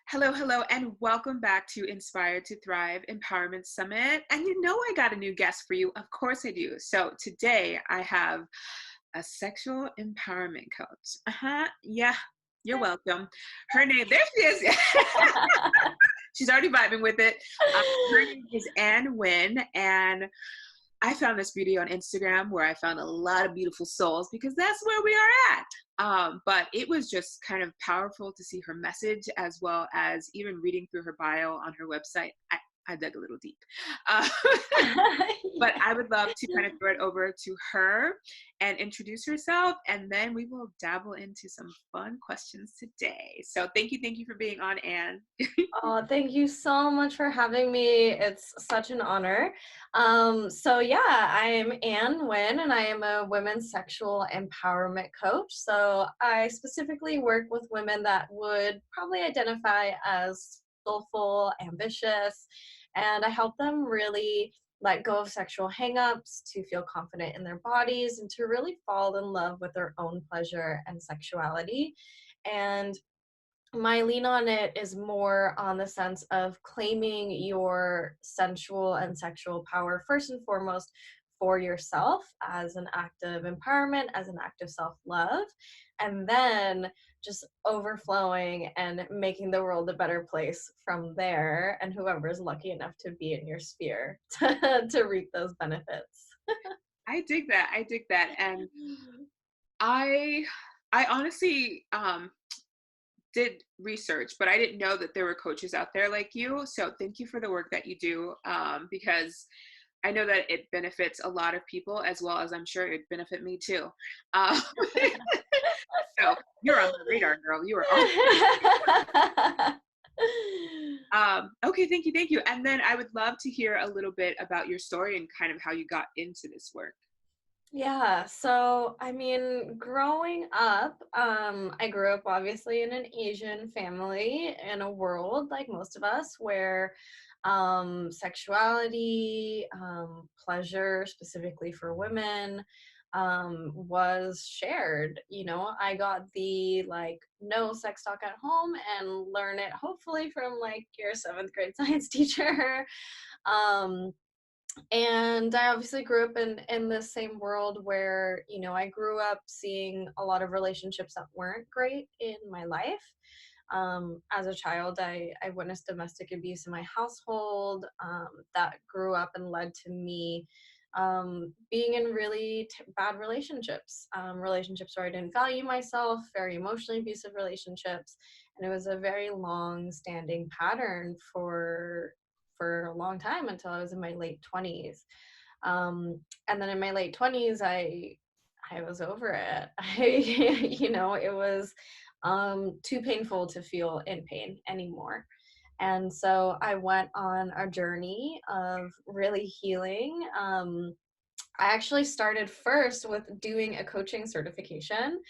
Hello, hello, and welcome back to Inspired to Thrive Empowerment Summit. And I got a new guest for you. Of course I do. So today I have a sexual empowerment coach. Yeah, you're welcome. Her name, there she is. She's already vibing with it. Her name is Nguyen, and I found this beauty on Instagram where I found a lot of beautiful souls because that's where we are at. But it was just kind of powerful to see her message as well as even reading through her bio on her website. I dug a little deep. Uh, but Yeah. I would love to kind of throw it over to her and introduce herself, and then we will dabble into some fun questions today. So thank you for being on, Anne. Oh, thank you so much for having me. It's such an honor. I'm Ann Nguyen, and I am a women's sexual empowerment coach. So I specifically work with women that would probably identify as soulful, ambitious, and I help them really let go of sexual hangups to feel confident in their bodies and to really fall in love with their own pleasure and sexuality. And my lean on it is more on the sense of claiming your sensual and sexual power first and foremost for yourself as an act of empowerment, as an act of self-love, and then just overflowing and making the world a better place from there, and whoever is lucky enough to be in your sphere to reap those benefits. I dig that. I dig that. And I I honestly did research, but I didn't know that there were coaches out there like you. So thank you for the work that you do, because I know that it benefits a lot of people as well as I'm sure it benefit me too. Um, so you're on my radar, girl. You are on. Okay, thank you. And then I would love to hear a little bit about your story and kind of how you got into this work. Yeah, so I mean, growing up, I grew up obviously in an Asian family in a world like most of us where sexuality, pleasure specifically for women, was shared. You know, I got the like no sex talk at home and learn it hopefully from like your seventh grade science teacher. Um, and I obviously grew up in the same world where, you know, I grew up seeing a lot of relationships that weren't great in my life. As a child, I witnessed domestic abuse in my household, that grew up and led to me being in really bad relationships, relationships where I didn't value myself, very emotionally abusive relationships, and it was a very long standing pattern for a long time until I was in my late 20s. And then in my late 20s, I was over it. It was too painful to feel in pain anymore. And so I went on a journey of really healing. I actually started first with doing a coaching certification,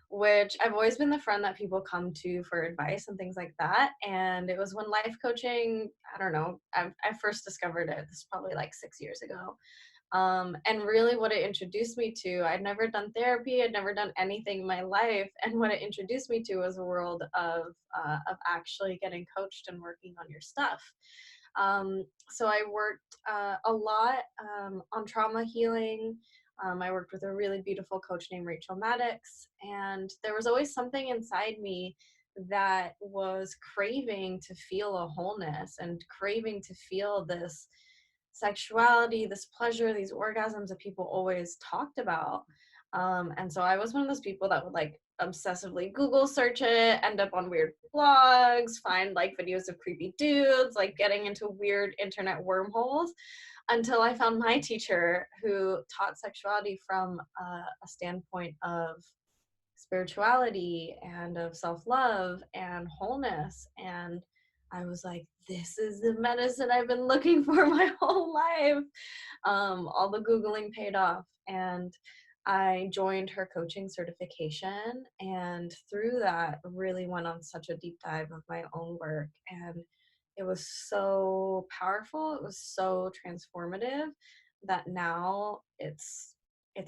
which I've always been the friend that people come to for advice and things like that. And it was when life coaching, I don't know, I first discovered it. This is probably like 6 years ago. And really, what it introduced me to, I'd never done therapy, I'd never done anything in my life. And what it introduced me to was a world of actually getting coached and working on your stuff. So I worked a lot on trauma healing. I worked with a really beautiful coach named Rachel Maddox, and there was always something inside me that was craving to feel a wholeness and craving to feel this sexuality, this pleasure, these orgasms that people always talked about. And so I was one of those people that would like obsessively Google search it, end up on weird blogs, find like videos of creepy dudes, like getting into weird internet wormholes until I found my teacher who taught sexuality from a standpoint of spirituality and of self-love and wholeness. And I was like, this is the medicine I've been looking for my whole life. All the Googling paid off. And I joined her coaching certification. And through that, really went on such a deep dive of my own work. And it was so powerful. It was so transformative that now it's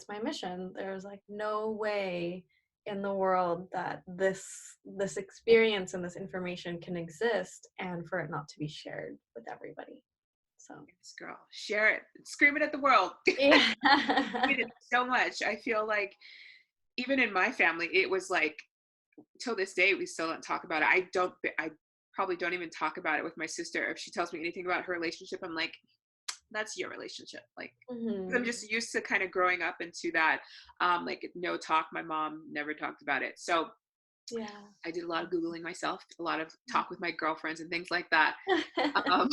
my mission. There's like no way in the world that this experience and this information can exist, and for it not to be shared with everybody. So Yes, girl, share it, scream it at the world. yeah. Need it so much. I feel like even in my family, it was like till this day we still don't talk about it. I probably don't even talk about it with my sister. If she tells me anything about her relationship, I'm like, that's your relationship. Like, 'cause I'm Hmm. just used to kind of growing up into that, like no talk. My mom never talked about it. So Yeah. I did a lot of Googling myself, a lot of talk with my girlfriends and things like that. Um,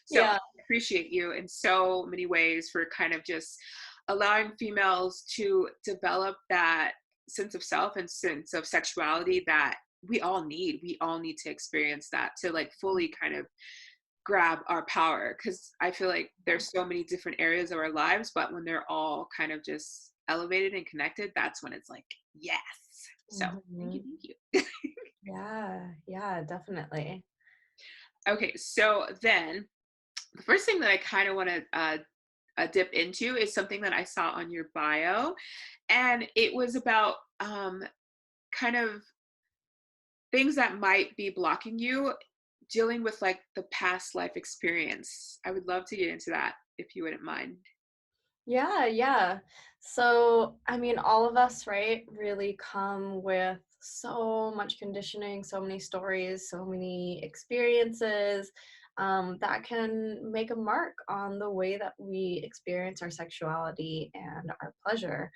so I Yeah. appreciate you in so many ways for kind of just allowing females to develop that sense of self and sense of sexuality that we all need. We all need to experience that to like fully kind of grab our power, because I feel like there's so many different areas of our lives, but when they're all kind of just elevated and connected, that's when it's like, yes. So thank you, Mhm. thank you. Yeah, yeah, definitely. Okay, so then the first thing that I kind of want to dip into is something that I saw on your bio, and it was about kind of things that might be blocking you dealing with like the past life experience. I would love to get into that if you wouldn't mind. Yeah, yeah. So, I mean, all of us, right, really come with so much conditioning, so many stories, so many experiences that can make a mark on the way that we experience our sexuality and our pleasure.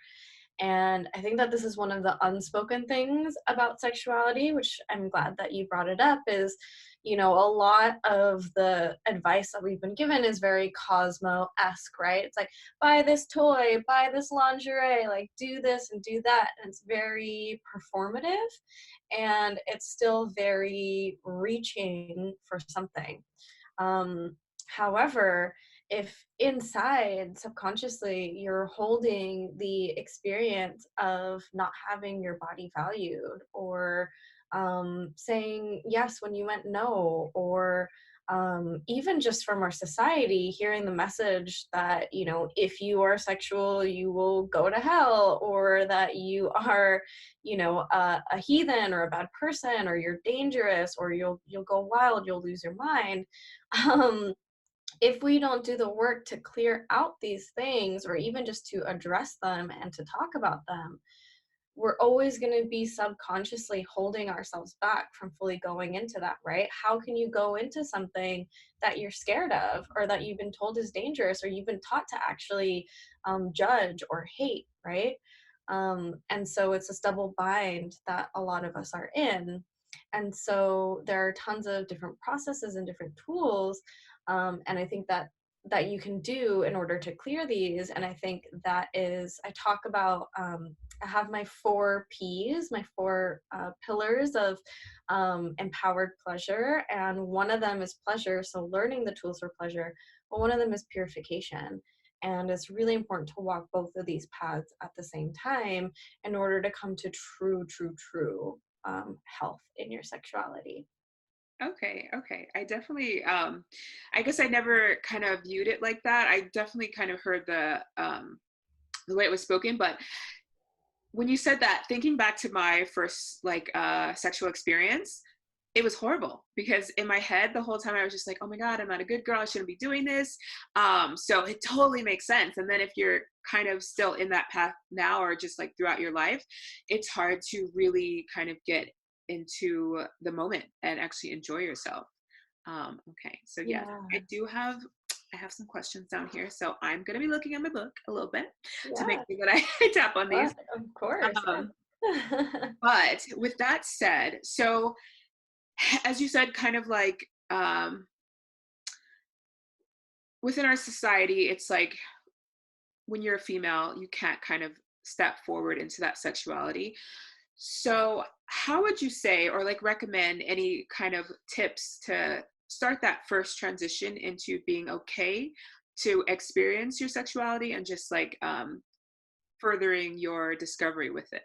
And I think that this is one of the unspoken things about sexuality, which I'm glad that you brought it up, is, a lot of the advice that we've been given is very Cosmo-esque, right? It's like, buy this toy, buy this lingerie, like do this and do that. And it's very performative and it's still very reaching for something. However, if inside subconsciously you're holding the experience of not having your body valued, or saying yes when you meant no, or even just from our society, hearing the message that, if you are sexual, you will go to hell, or that you are, a heathen or a bad person, or you're dangerous, or you'll go wild, you'll lose your mind. um, if we don't do the work to clear out these things, or even just to address them and to talk about them, we're always going to be subconsciously holding ourselves back from fully going into that, right? How can you go into something that you're scared of, or that you've been told is dangerous, or you've been taught to actually judge or hate, right? And so it's this double bind that a lot of us are in. And so there are tons of different processes and different tools. And I think that you can do in order to clear these. And I think that is, I talk about, I have my 4 P's, my 4 pillars of empowered pleasure. And one of them is pleasure. So learning the tools for pleasure. But one of them is purification. And it's really important to walk both of these paths at the same time in order to come to true health in your sexuality. Okay, okay. I definitely I guess I never kind of viewed it like that. I definitely kind of heard the way it was spoken, but when you said that, thinking back to my first like sexual experience, it was horrible because in my head the whole time I was just like, oh my god, I'm not a good girl, I shouldn't be doing this. So it totally makes sense. And then if you're kind of still in that path now, or just like throughout your life, it's hard to really kind of get into the moment and actually enjoy yourself. Okay, so yes, Yeah, I have some questions down here, so I'm going to be looking at my book a little bit to make yeah, sure that I tap on these. of course, Um, yeah. but with that said, so as you said, kind of like within our society, it's like when you're a female, you can't kind of step forward into that sexuality. So, how would you say, or like recommend any kind of tips to start that first transition into being okay to experience your sexuality and just like furthering your discovery with it?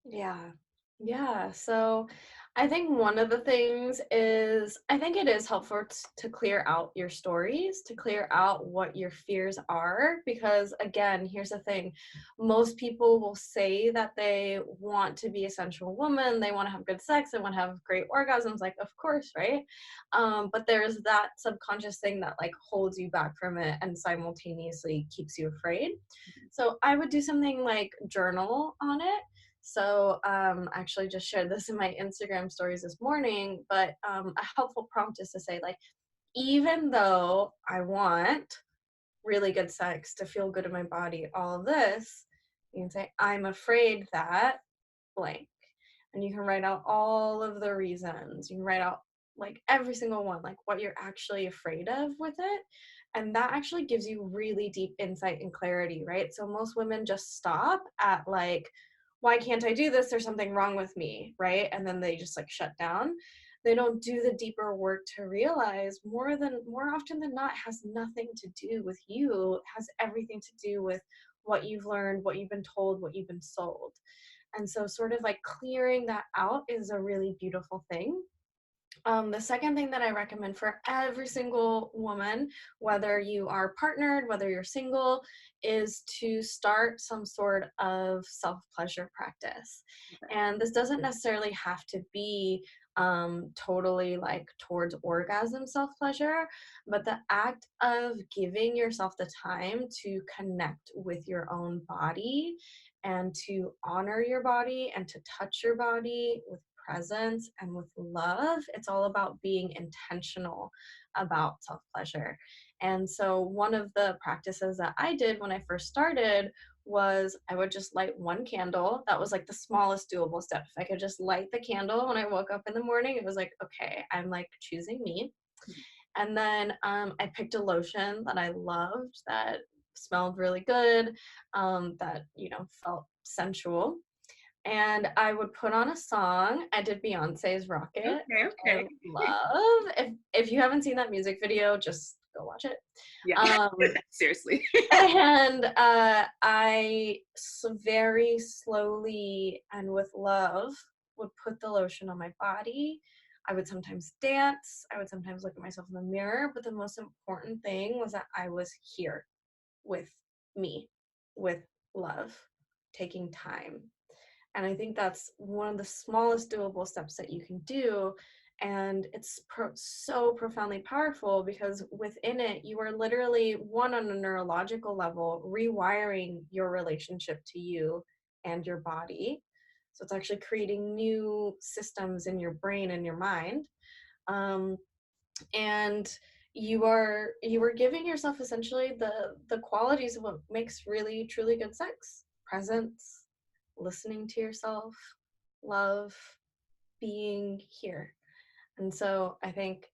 Yeah. Yeah. So I think one of the things is I think it is helpful to clear out your stories, to clear out what your fears are. Because, again, here's the thing, most people will say that they want to be a sensual woman, they want to have good sex, they want to have great orgasms, like, of course, right? But there's that subconscious thing that like holds you back from it and simultaneously keeps you afraid. So I would do something like journal on it. So I actually just shared this in my Instagram stories this morning, but a helpful prompt is to say, like, even though I want really good sex to feel good in my body, all of this, you can say, I'm afraid that blank. And you can write out all of the reasons. You can write out like every single one, like what you're actually afraid of with it. And that actually gives you really deep insight and clarity, right? So most women just stop at like, why can't I do this? There's something wrong with me, right? And then they just like shut down. They don't do the deeper work to realize more often than not, it has nothing to do with you. It has everything to do with what you've learned, what you've been told, what you've been sold. And so, sort of like clearing that out is a really beautiful thing. The second thing that I recommend for every single woman, whether you are partnered, whether you're single, is to start some sort of self pleasure practice. And this doesn't necessarily have to be totally like towards orgasm self pleasure, but the act of giving yourself the time to connect with your own body and to honor your body and to touch your body with presence and with love. It's all about being intentional about self pleasure. And so, one of the practices that I did when I first started was I would just light one candle. That was like the smallest doable step. If I could just light the candle when I woke up in the morning, it was like, okay, I'm like choosing me. And then I picked a lotion that I loved that smelled really good, that, felt sensual, and I would put on a song. I did Beyonce's Rocket, Okay, which I okay. love. If you haven't seen that music video, just go watch it. Yeah, Um, seriously. and very slowly and with love would put the lotion on my body. I would sometimes dance. I would sometimes look at myself in the mirror. But the most important thing was that I was here with me, with love, taking time. And I think that's one of the smallest doable steps that you can do. And it's so profoundly powerful because within it, you are literally, one, on a neurological level, rewiring your relationship to you and your body. So it's actually creating new systems in your brain and your mind. Um, and you are giving yourself essentially the qualities of what makes really truly good sex: presence, listening to yourself, love, being here. And so I think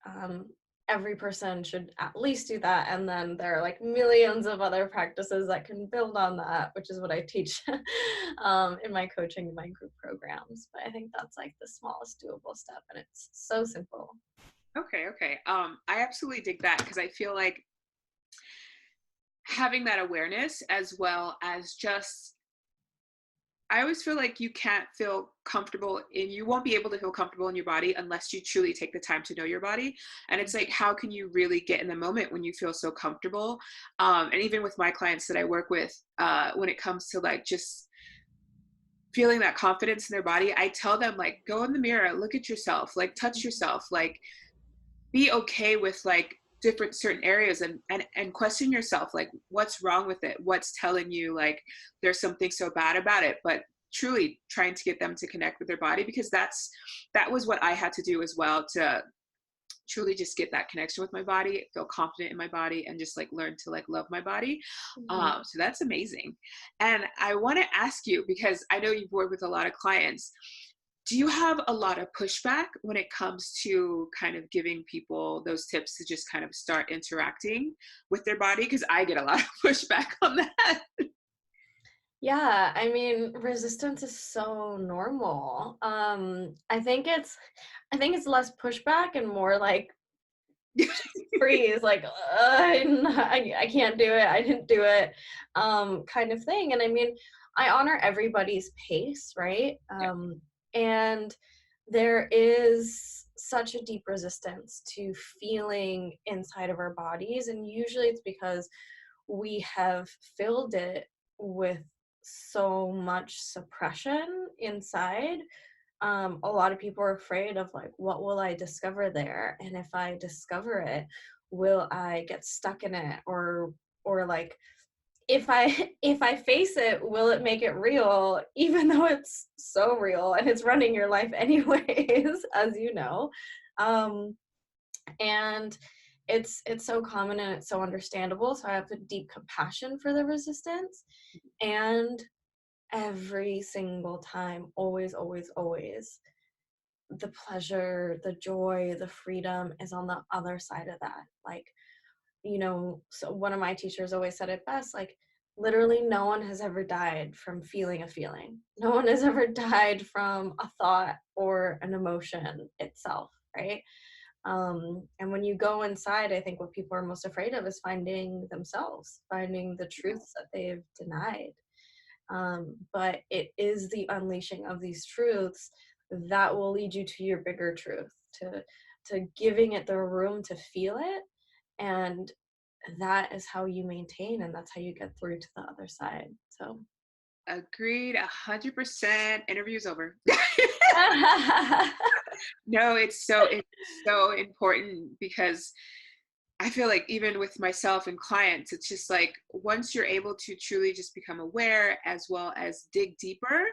every person should at least do that. And then there are like millions of other practices that can build on that, which is what I teach in my coaching, my group programs. But I think that's like the smallest doable step. And it's so simple. Okay, okay. I absolutely dig that because I feel like having that awareness as well as just I always feel like you can't feel comfortable you won't be able to feel comfortable in your body unless you truly take the time to know your body. And it's like, how can you really get in the moment when you feel so comfortable? And even with my clients that I work with, when it comes to like just feeling that confidence in their body, I tell them like, go in the mirror, look at yourself, like touch yourself, like be okay with like different certain areas and question yourself like what's wrong with it, what's telling you like there's something so bad about it, but truly trying to get them to connect with their body because that was what I had to do as well to truly just get that connection with my body, feel confident in my body, and just like learn to like love my body. Mhm. So that's amazing. And I want to ask you, because I know you've worked with a lot of clients, do you have a lot of pushback when it comes to kind of giving people those tips to just kind of start interacting with their body? Because I get a lot of pushback on that. Yeah, I mean, resistance is so normal. I think it's less pushback and more like just freeze, like I can't do it. I didn't do it, kind of thing. And I mean, I honor everybody's pace, right? Yeah. And there is such a deep resistance to feeling inside of our bodies, and usually it's because we have filled it with so much suppression inside. A lot of people are afraid of like, what will I discover there? And if I discover it, will I get stuck in it? Or like, if I if I face it, will it make it real, even though it's so real and it's running your life anyways, as you know. Um, and it's so common and it's so understandable. So I have a deep compassion for the resistance. And every single time, always, always, always, the pleasure, the joy, the freedom is on the other side of that. Like, so one of my teachers always said it best, like, literally no one has ever died from feeling a feeling. No one has ever died from a thought or an emotion itself, right? And when you go inside, I think what people are most afraid of is finding themselves, finding the truths that they've denied. But it is the unleashing of these truths that will lead you to your bigger truth, to giving it the room to feel it, and that is how you maintain, and that's how you get through to the other side. So Agreed, 100%. Interview's over. No, it's so important because I feel like even with myself and clients, it's just like once you're able to truly just become aware as well as dig deeper,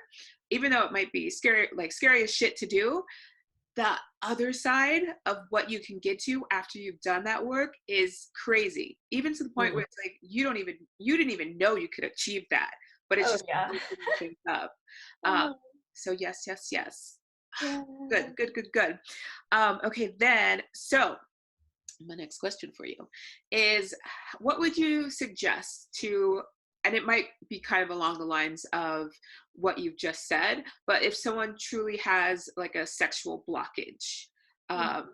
even though it might be scary, like scary as shit to do, the other side of what you can get to after you've done that work is crazy. Even to the point Mm. where it's like you didn't even know you could achieve that, but it's Oh just yeah. opening things up. Um, Oh, so yes, yes, yes. yeah. Good, good, good, good. Okay, then so my next question for you is what would you suggest to, and it might be kind of along the lines of what you've just said, but if someone truly has like a sexual blockage, Mm. um,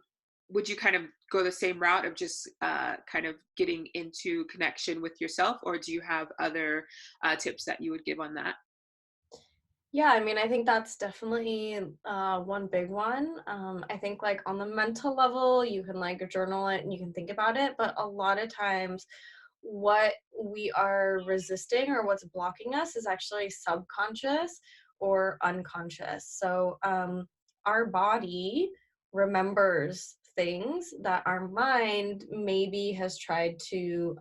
would you kind of go the same route of just kind of getting into connection with yourself, or do you have other tips that you would give on that? Yeah, I mean, I think that's definitely one big one. I think, like, on the mental level, you can like journal it and you can think about it, but a lot of times, what we are resisting or what's blocking us is actually subconscious or unconscious. So, our body remembers things that our mind maybe has tried to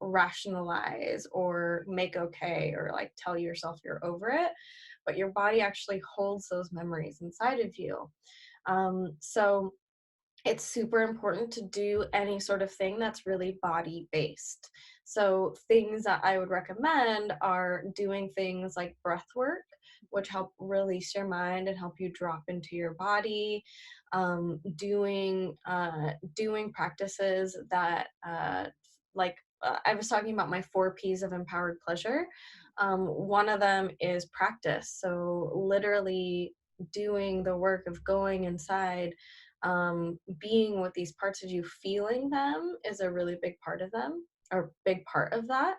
rationalize or make okay, or like tell yourself you're over it, but your body actually holds those memories inside of you. So it's super important to do any sort of thing that's really body based. So things that I would recommend are doing things like breath work, which help release your mind and help you drop into your body. Doing practices that I was talking about my 4 P's of empowered pleasure. One of them is practice. So literally doing the work of going inside, being with these parts of you, feeling them is a really big part of them, or big part of that.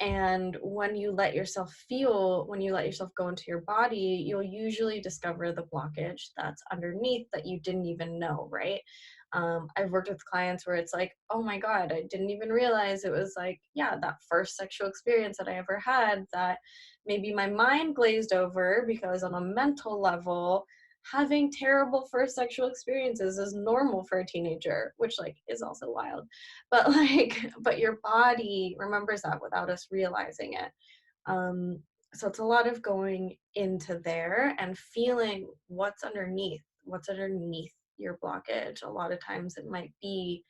And when you let yourself feel, when you let yourself go into your body, you'll usually discover the blockage that's underneath that you didn't even know, right? I've worked with clients where it's like, oh my God, I didn't even realize it was like, yeah, that first sexual experience that I ever had, that maybe my mind glazed over because on a mental level, having terrible first sexual experiences is normal for a teenager, which like is also wild. But like, but your body remembers that without us realizing it. So it's a lot of going into there and feeling what's underneath your blockage. A lot of times it might be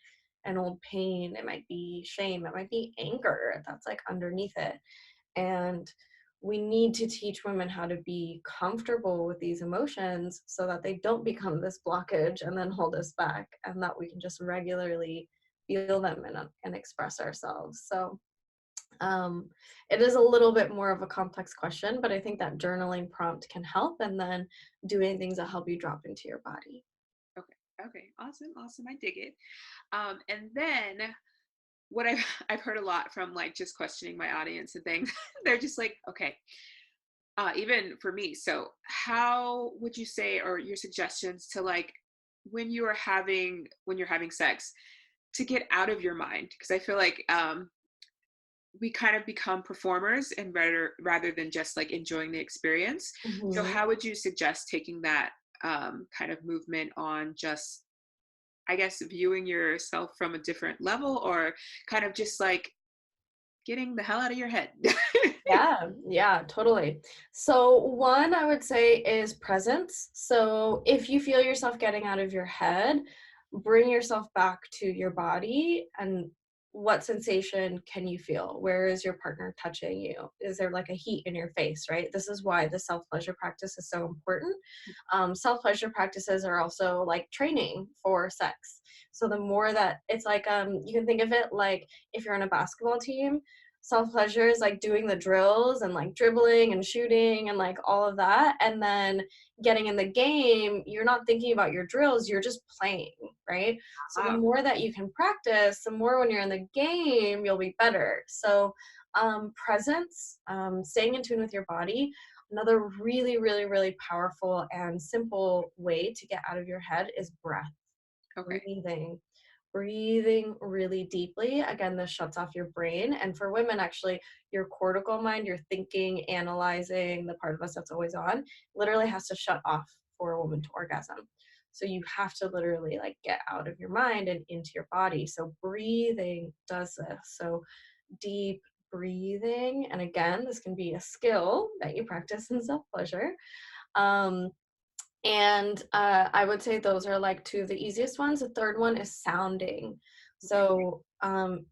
an old pain, it might be shame, it might be anger that's like underneath it. And we need to teach women how to be comfortable with these emotions so that they don't become this blockage and then hold us back, and that we can just regularly feel them and express ourselves. So um, it is a little bit more of a complex question, but I think that journaling prompt can help, and then doing things that help you drop into your body. Okay, okay, awesome, awesome, I dig it. And then what I've I've heard a lot from like just questioning my audience and things. They're just like, okay, Even for me. So, how would you say, or your suggestions to like when you're having sex, to get out of your mind? Because I feel like we kind of become performers and rather than just like enjoying the experience. So, Mhm. how would you suggest taking that kind of movement on just, I guess, viewing yourself from a different level, or kind of just like getting the hell out of your head? Yeah, yeah, totally. So, one I would say is presence. So, if you feel yourself getting out of your head, bring yourself back to your body and what sensation can you feel? Where is your partner touching you? Is there like a heat in your face, right? This is why the self pleasure practice is so important. Self pleasure practices are also like training for sex. So, the more that it's like, you can think of it like if you're on a basketball team, self pleasure is like doing the drills and like dribbling and shooting and like all of that. And then getting in the game, you're not thinking about your drills, you're just playing, right? So the Ah, more that you can practice, the more when you're in the game, you'll be better. So, presence, staying in tune with your body. Another really, really, really powerful and simple way to get out of your head is breath, okay. breathing really deeply. Again, this shuts off your brain. And for women, actually, your cortical mind, your thinking, analyzing, the part of us that's always on, literally has to shut off for a woman to orgasm. So you have to literally like get out of your mind and into your body. So breathing does this. So deep breathing. And again, this can be a skill that you practice in self pleasure. Um, and I would say those are like two of the easiest ones. The third one is sounding. Okay. So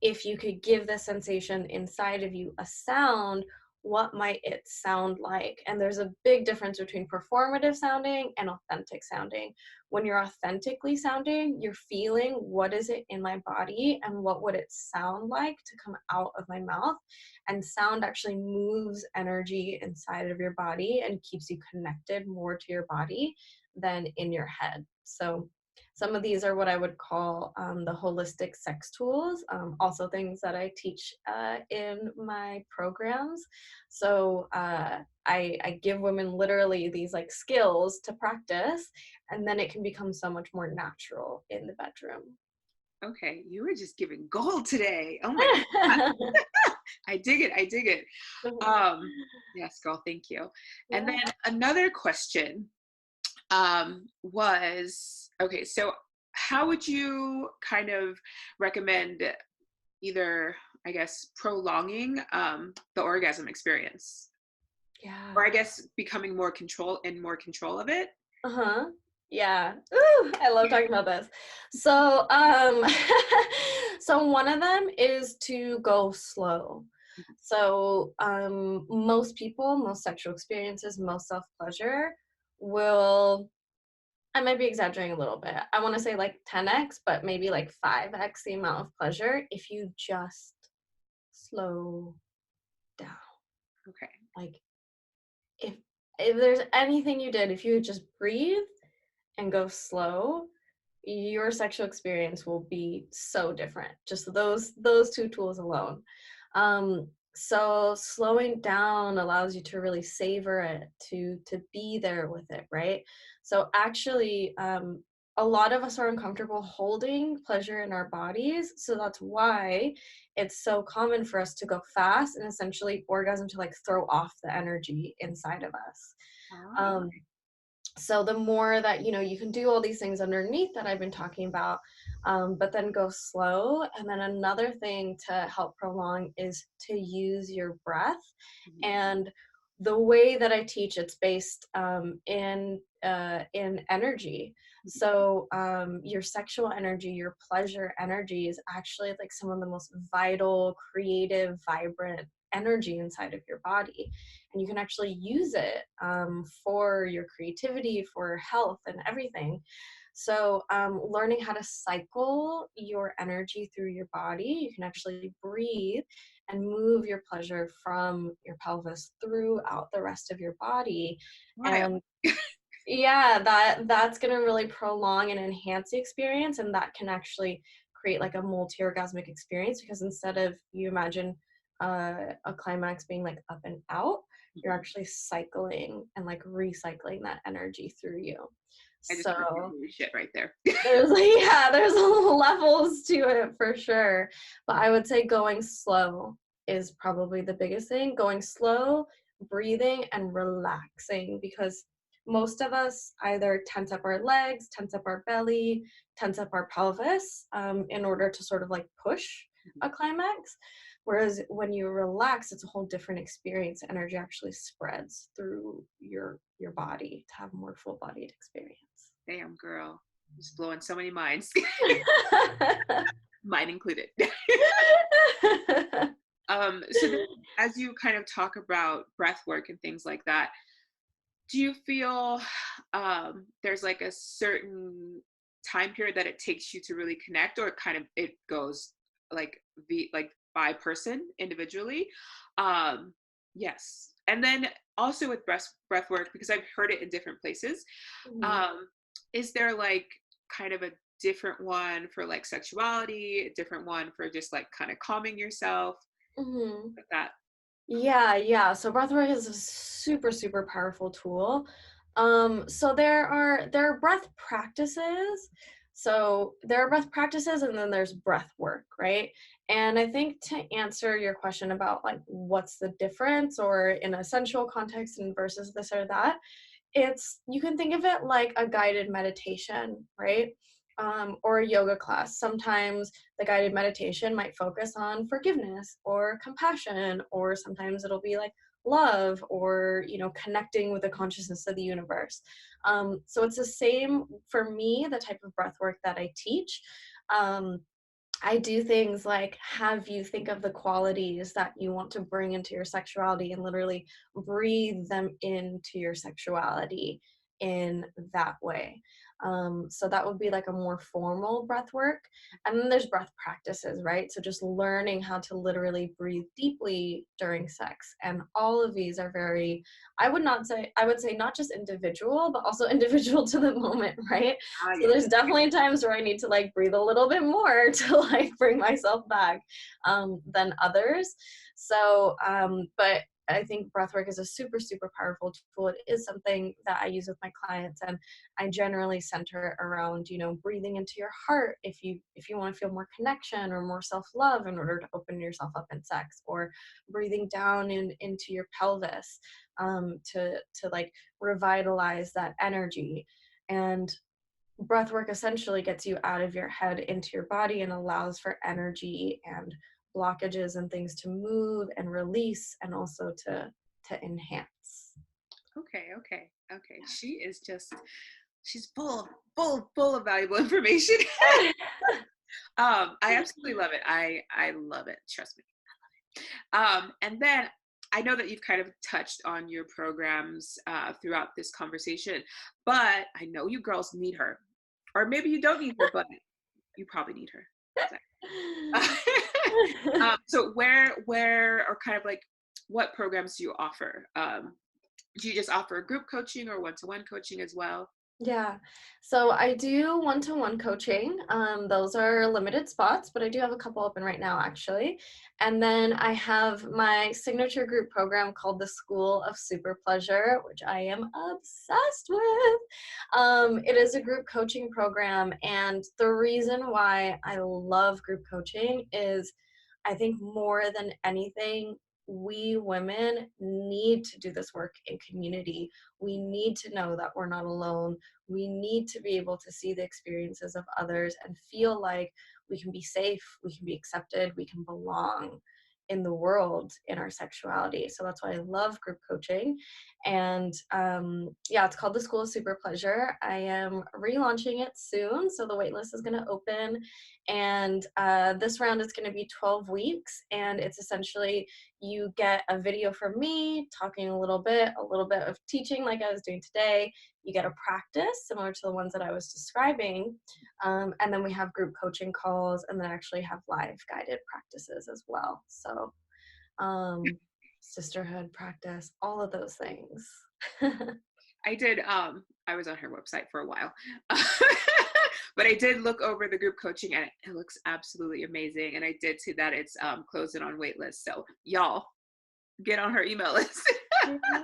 if you could give the sensation inside of you a sound, what might it sound like? And there's a big difference between performative sounding and authentic sounding. When you're authentically sounding, you're feeling what is it in my body and what would it sound like to come out of my mouth. And sound actually moves energy inside of your body and keeps you connected more to your body than in your head. So some of these are what I would call the holistic sex tools, also things that I teach in my programs. So I give women literally these like skills to practice, and then it can become so much more natural in the bedroom. Okay, you were just giving gold today. Oh my God. I dig it. I dig it. Yes, girl, thank you. And Yeah. then another question was, okay, so how would you kind of recommend either, I guess, prolonging the orgasm experience, or Yeah. I guess becoming more control of it? Uh-huh. Yeah. Ooh, I love talking about this. So, so one of them is to go slow. So, most people, most sexual experiences, most self-pleasure will, I might be exaggerating a little bit. I want to say like 10x, but maybe like 5x the amount of pleasure if you just slow down. Okay. Like if if there's anything you did, if you would just breathe and go slow, your sexual experience will be so different. Just those two tools alone. So slowing down allows you to really savor it, to be there with it, right? So actually, a lot of us are uncomfortable holding pleasure in our bodies, so that's why it's so common for us to go fast and essentially orgasm to like throw off the energy inside of us. Ah, Um, so the more that you can do all these things underneath that I've been talking about, but then go slow. And then another thing to help prolong is to use your breath. mhm, And the way that I teach, it's based in energy. mhm. So your sexual energy, your pleasure energy is actually like some of the most vital, creative, vibrant energy inside of your body, and you can actually use it for your creativity, for health, and everything. So, learning how to cycle your energy through your body, you can actually breathe and move your pleasure from your pelvis throughout the rest of your body. Wild. And yeah, that's gonna really prolong and enhance the experience, and that can actually create like a multi-orgasmic experience because instead of you imagine a climax being like up and out, you're Mhm. actually cycling and like recycling that energy through you. I just heard So holy shit right there. there's like, yeah, there's levels to it for sure. But I would say going slow is probably the biggest thing. Going slow, breathing, and relaxing, because most of us either tense up our legs, tense up our belly, tense up our pelvis in order to sort of like push a climax. Whereas when you relax, it's a whole different experience. Energy actually spreads through your body to have a more full bodied experience. Damn, girl. Just blowing so many minds, mine included. So then, as you kind of talk about breath work and things like that, do you feel there's like a certain time period that it takes you to really connect, or kind of it goes like like by person individually? Um, yes. And then also with breath work, because I've heard it in different places, Mhm. um, is there like kind of a different one for like sexuality, a different one for just like kind of calming yourself, Mhm. like that? Yeah. So breathwork is a super, super powerful tool. So there are breath practices. So there are breath practices and then there's breath work, right? And I think to answer your question about like what's the difference or in a sensual context and versus this or that, it's you can think of it like a guided meditation, right? Or a yoga class. Sometimes the guided meditation might focus on forgiveness or compassion, or sometimes it'll be like love or connecting with the consciousness of the universe. So it's the same for me, the type of breath work that I teach. Um, I do things like have you think of the qualities that you want to bring into your sexuality and literally breathe them into your sexuality in that way. So that would be like a more formal breath work. And then there's breath practices, right? So just learning how to literally breathe deeply during sex. And all of these are very, I would say not just individual, but also individual to the moment, right? Ah, So yes. there's definitely times where I need to like breathe a little bit more to like bring myself back than others. So, but I think breathwork is a super, super powerful tool. It is something that I use with my clients, and I generally center it around, breathing into your heart if you want to feel more connection or more self-love in order to open yourself up in sex, or breathing down into your pelvis to like revitalize that energy. And breath work essentially gets you out of your head into your body and allows for energy and blockages and things to move and release and also to enhance. Okay, okay, okay. She is just she's full of valuable information. I absolutely love it. I love it. Trust me. And then I know that you've kind of touched on your programs throughout this conversation, but I know you girls need her, or maybe you don't need her, but you probably need her. So or kind of like, what programs do you offer? Do you just offer group coaching or one-to-one coaching as well? Yeah. So I do one-to-one coaching. Those are limited spots, but I do have a couple open right now, actually. And then I have my signature group program called the School of Super Pleasure, which I am obsessed with. It is a group coaching program. And the reason why I love group coaching is I think more than anything, we women need to do this work in community. We need to know that we're not alone. We need to be able to see the experiences of others and feel like we can be safe, we can be accepted, we can belong in the world in our sexuality. So that's why I love group coaching. And yeah, it's called the School of Super Pleasure. I am relaunching it soon. So the waitlist is going to open. And this round is going to be 12 weeks. And it's essentially you get a video from me talking a little bit of teaching like I was doing today. You get a practice similar to the ones that I was describing. And then we have group coaching calls and then actually have live guided practices as well. So sisterhood practice, all of those things. I did. I was on her website for a while, but I did look over the group coaching, and it looks absolutely amazing. And I did see that it's closing on waitlist. So y'all get on her email list. Yeah,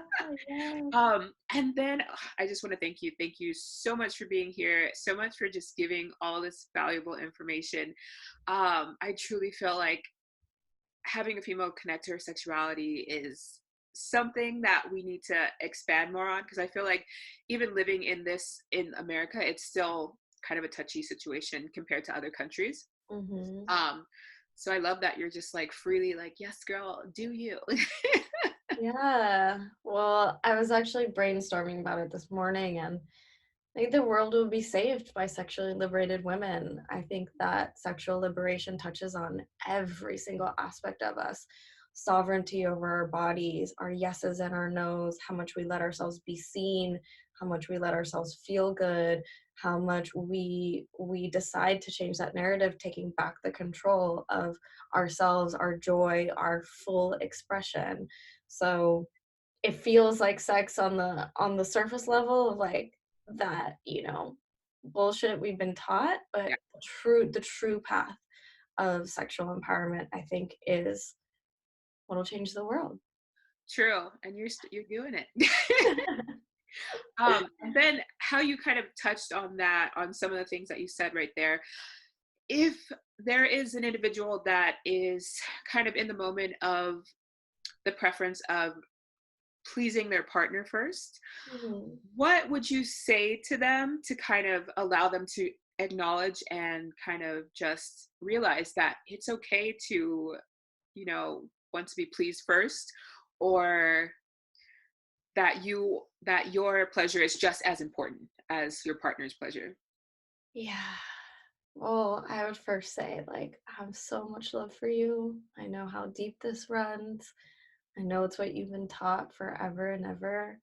yeah. And then I just want to thank you. Thank you so much for being here. So much for just giving all this valuable information. I truly feel like having a female connect to her sexuality is something that we need to expand more on, because I feel like even living in America, it's still kind of a touchy situation compared to other countries. Mhm. Um, so I love that you're just like freely like, yes, girl, do you. Yeah. Well, I was actually brainstorming about it this morning, and I think the world will be saved by sexually liberated women. I think that sexual liberation touches on every single aspect of us: sovereignty over our bodies, our yeses and our nos, how much we let ourselves be seen, how much we let ourselves feel good, how much we decide to change that narrative, taking back the control of ourselves, our joy, our full expression. So it feels like sex on the surface level of like that, bullshit we've been taught, but Yeah, the true path of sexual empowerment, I think, is what'll change the world. true. And you're doing it. And then how you kind of touched on that, on some of the things that you said right there. If there is an individual that is kind of in the moment of the preference of pleasing their partner first, Mhm. what would you say to them to kind of allow them to acknowledge and kind of just realize that it's okay to, want to be pleased first, or that your pleasure is just as important as your partner's pleasure? Yeah. Well, I would first say, like, I have so much love for you. I know how deep this runs. I know it's what you've been taught forever and ever.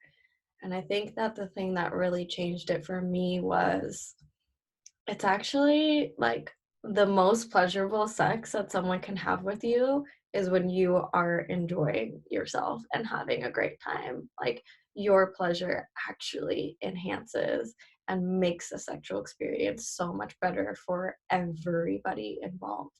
And I think that the thing that really changed it for me was it's actually like the most pleasurable sex that someone can have with you is when you are enjoying yourself and having a great time. Like your pleasure actually enhances and makes the sexual experience so much better for everybody involved.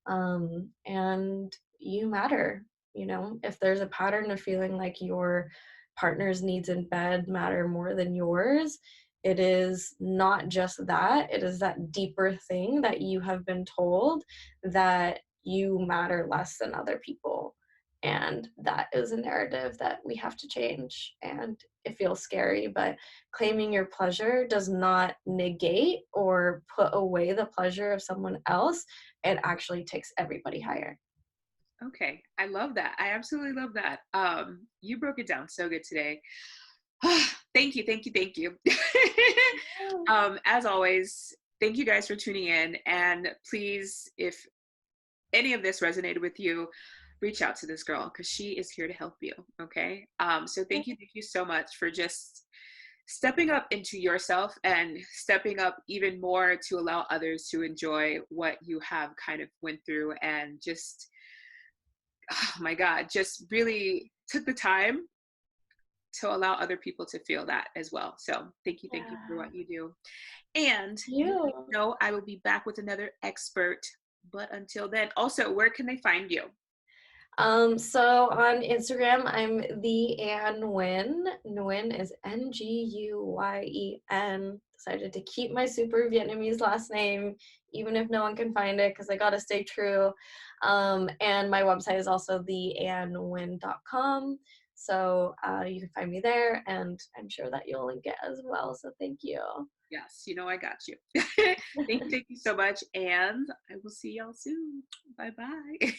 And you matter. If there's a pattern of feeling like your partner's needs in bed matter more than yours, it is not just that, it is that deeper thing that you have been told that you matter less than other people. And that is a narrative that we have to change. And it feels scary, but claiming your pleasure does not negate or put away the pleasure of someone else. It actually takes everybody higher. Okay, I love that. I absolutely love that. You broke it down so good today. Thank you, thank you, thank you. Yeah. As always, thank you guys for tuning in. And please, if any of this resonated with you, reach out to this girl because she is here to help you. Okay. So thank you so much for just stepping up into yourself and stepping up even more to allow others to enjoy what you have kind of went through, and just, oh my God, just really took the time to allow other people to feel that as well. So thank you for Yeah. what you do. And you You. know I will be back with another expert. But until then, also, where can they find you? So on Instagram, I'm the Ann Nguyen. Nguyen is Nguyen. Decided to keep my super Vietnamese last name, even if no one can find it, because I gotta stay true. And my website is also theannwyn.com. So you can find me there, and I'm sure that you'll link it as well. So thank you. Yes, I got you. Thank you so much. And I will see y'all soon. Bye bye.